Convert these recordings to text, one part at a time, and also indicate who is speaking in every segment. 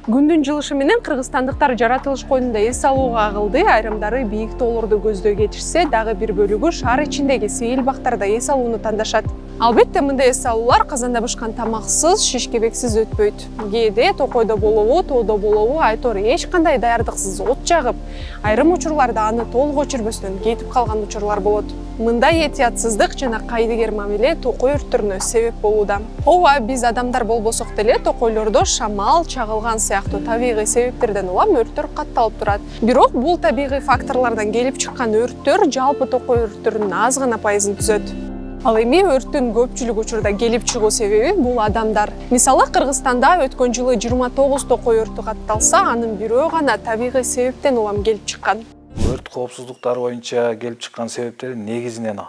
Speaker 1: Күндүн жылышы менен кыргызстандыктар жаратылыш коюнунда эс алууга агылды. Айрымдары бийик тоолорду көздөй кетишсе, дагы бир бөлүгү шаар ичиндеги сейил бактарда эс алууну тандашат. Албетте мындай эс алуулар казанда бышкан тамаксыз, шишкебексиз өтпөйт. Кээде токойдо болобу, тоодо болобу айтор эч кандай даярдыксыз от жагып, айрым учурларда аны толук өчүрбөстөн кетип калган учурлар болот. Мындай этиятсыздык жана кайдыгер мамиле токой өрттөрүнө себеп болууда. Ооба, биз адамдар болбосок деле токойлордо шамал, чагылган сыяктуу табигый себептерден улам өрттөр катталып турат. Бирок бул табигый факторлордон келип чыккан өрттөр жалпы токой өрттөрүнүн аз гана пайызын түзөт. Ал эми өрттүн көпчүлүк учурда келип чыгуу себеби бул адамдар. Мисалы, Кыргызстанда өткөн жылы 29 токой өртү катталса, анын бирөө гана табигый себептен улам келип чыккан.
Speaker 2: Өрт коопсуздуктары боюнча келип чыккан себептер негизинен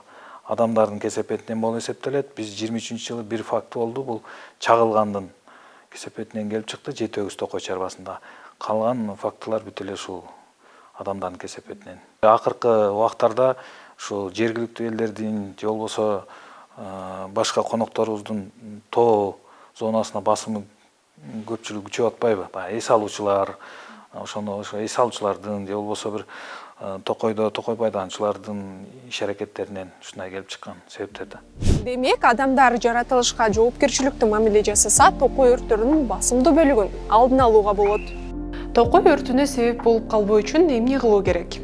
Speaker 2: адамдардын кесепетинен болуп эсептелет. Биз 23-жылы бир факт болду, бул чагылгандын кесепетинен келип чыкты, 7-8 токой чарбасында. Калган фактылар бүт эле ушул адамдардын кесепетинен. Акыркы убактарда ушул жергиликтүү элдердин же болбосо башка конокторубуздун тоо зонасына басымы көпчүлүк күчөп атпайбы? Эс алуучулар, ошо эс алуучулардын же болбосо бир токойдо токой пайдалануучулардын иш-аракеттеринен ушундай келип чыккан себептерде.
Speaker 1: Демек, адамдар жаратылышка жоопкерчиликтүү мамиле жасаса, токой өрттөрүнүн басымдуу бөлүгүн алдын алууга болот. Токой өртүнө себеп болуп калбоо үчүн эмне кылуу керек?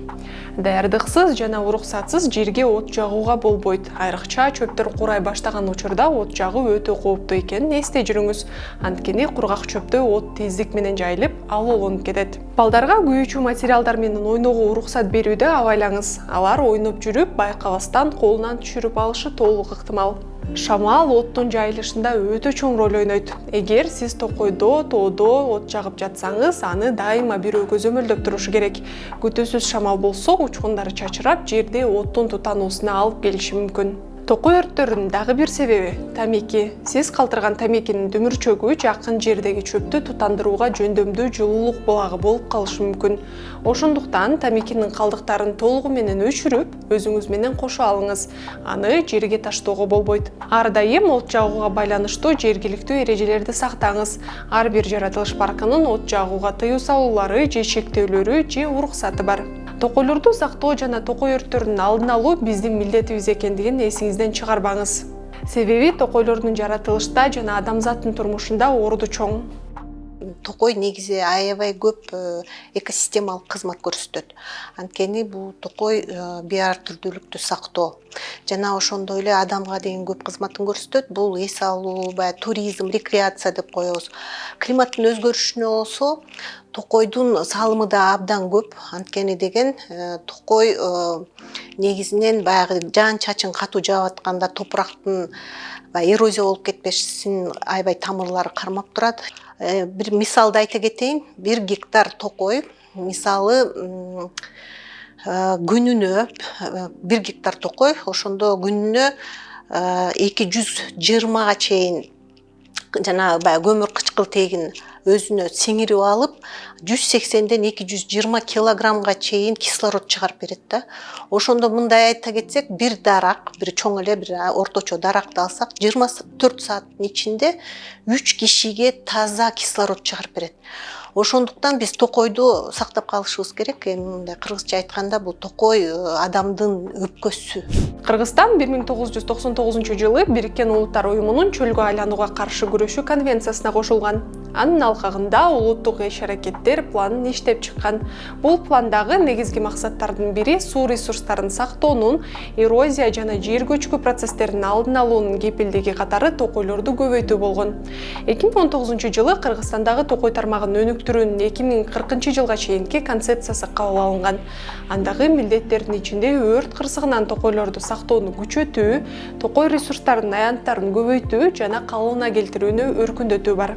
Speaker 1: Даярдыксыз жана уруксатсыз жерге от жагууга болбойт. Айрыкча чөптөр курай баштаган учурда от жагуу өтө кооптуу экенин эсте жүрүңүз. Анткени кургак чөптө от тездик менен жайылып, алоолонуп кетет. Балдарга күйүүчү материалдар менен ойноого уруксат берүүдө абайлаңыз. Алар ойноп жүрүп, байкабастан колунан түшүрүп алышы толук ыктымал. Шамал оттун жайылышында өтө чоң роль ойнойт. Эгер сиз токойдо, тоодо от жагып жатсаңыз, аны дайыма бирөө көзөмөлдөп турушу керек. Күтүүсүз шамал болсо, учкундары чачырап, жерди оттун тутануусуна алып келиши мүмкүн. Токой өрттөрүнүн дагы бир себеби – тамеки. Сиз калтырган тамекинин дүмүрчөгү жакын жердеги чөптү тутандырууга жөндөмдүү жылуулук булагы болуп калышы мүмкүн. Ошондуктан тамекинин калдыктарын толугу менен өчүрүп, өзүңүз менен кошо алыңыз. Аны жерге таштоого болбойт. Ар дайым от жагууга байланыштуу жергиликтүү эрежелерди сактаңыз. Ар бир жаратылыш паркынын от жагууга тыюу салуулары же чектөөлөрү же уруксаты бар. Токойлорду сактоо жана токой өрттөрүнүн алдын алуу биздин милдетибиз экендигин эсиңизден чыгарбаңыз. Себеби токойлордун жаратылышта жана адамзаттын турмушунда орду чоң.
Speaker 3: Токой негизи аябай көп экосистемалык кызмат көрсөтөт. Анткени бул токой биар түрдүүлүктү сактоо жана ошондой эле адамга деген көп кызматын көрсөтөт. Бул эс алуу, туризм, рекреация деп коебуз. Климаттын өзгөрүшүнө болсо токойдун салымы да абдан көп. Анткени деген токой негизинен баягы жаан-чачын катуу жаап атканда топурактын эрозия болуп кетпесин аябай тамырлары кармап турат. Бир мисалды айта кетейин. 1 гектар токой, мисалы, күнүнө 1 гектар токой, ошондо күнүнө 220 чейин жана көмүр кычкылтегин өзүнө сиңирип алып, 180ден 220 килограммга чейин кислород чыгарып берет да. Ошондо мындай айта кетсек, бир дарак, бир чоң эле бир орточо даракты алсак, 24 сааттын ичинде 3 кишиге таза кислород чыгарып берет. Ошондуктан биз токойду сактап калышыбыз керек. Мындай кыргызча айтканда бул токой адамдын өпкөсү.
Speaker 1: Кыргызстан 1999-жылы Бириккен Улуттар Уюмунун чөлгө айланууга каршы күрөшүү конвенциясына кошулган. Анын алкагында улуттук иш-аракеттер планын иштеп чыккан. Бул пландагы негизги максаттардын бири суу ресурстарын сактоонун, эрозия жана жер көчкү процесстеринин алдын алуунун кепилдиги катары токойлорду көбөйтүү болгон. 2019-жылы Кыргызстандагы токой тармагын өнүктүрүүнүн 2040-жылга чейинки концепциясы кабыл алынган. Андагы милдеттердин ичинде өрт кырсыгынан токойлорду сактоону күчөтүү, токой ресурстарынын аянттарын көбөйтүү жана калыбына келтирүүнү өркүндөтүү бар.